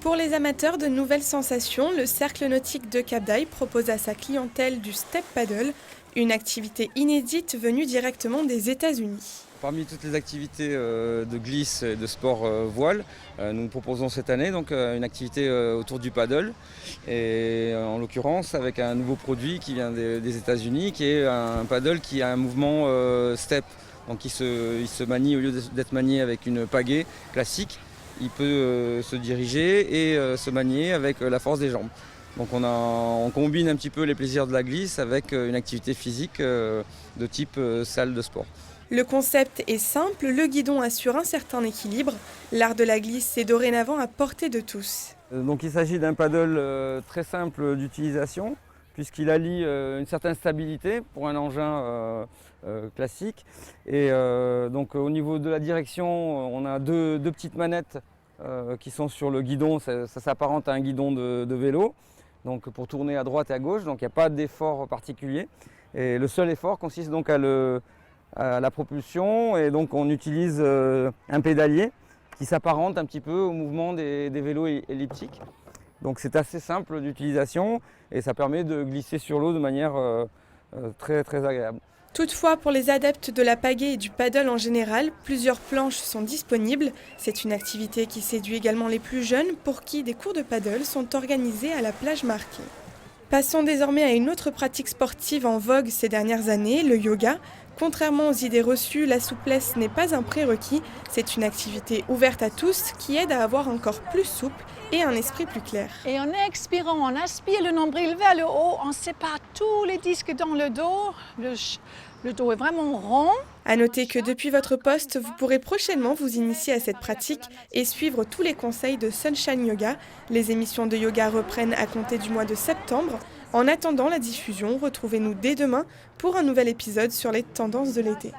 Pour les amateurs de nouvelles sensations, le Cercle nautique de Cap d'Aille propose à sa clientèle du step paddle, une activité inédite venue directement des États-Unis. Parmi toutes les activités de glisse et de sport voile, nous proposons cette année donc, une activité autour du paddle, et en l'occurrence avec un nouveau produit qui vient des États-Unis, qui est un paddle qui a un mouvement step. Donc il se manie, au lieu d'être manié avec une pagaie classique, il peut se diriger et se manier avec la force des jambes. Donc on combine un petit peu les plaisirs de la glisse avec une activité physique de type salle de sport. Le concept est simple, le guidon assure un certain équilibre. L'art de la glisse est dorénavant à portée de tous. Donc il s'agit d'un paddle très simple d'utilisation, puisqu'il allie une certaine stabilité pour un engin classique. Et donc au niveau de la direction, on a deux petites manettes qui sont sur le guidon. Ça s'apparente à un guidon de vélo, donc pour tourner à droite et à gauche, donc il n'y a pas d'effort particulier. Et le seul effort consiste donc à la propulsion, et donc on utilise un pédalier qui s'apparente un petit peu au mouvement des vélos elliptiques. Donc c'est assez simple d'utilisation et ça permet de glisser sur l'eau de manière très agréable. Toutefois, pour les adeptes de la pagaie et du paddle en général, plusieurs planches sont disponibles. C'est une activité qui séduit également les plus jeunes, pour qui des cours de paddle sont organisés à la plage marquée. Passons désormais à une autre pratique sportive en vogue ces dernières années, le yoga. Contrairement aux idées reçues, la souplesse n'est pas un prérequis. C'est une activité ouverte à tous qui aide à avoir un corps plus souple et un esprit plus clair. Et en expirant, on aspire le nombril vers le haut, on sépare tous les disques dans le dos. Le dos est vraiment rond. À noter que depuis votre poste, vous pourrez prochainement vous initier à cette pratique et suivre tous les conseils de Sunshine Yoga. Les émissions de yoga reprennent à compter du mois de septembre. En attendant la diffusion, retrouvez-nous dès demain pour un nouvel épisode sur les tendances de l'été.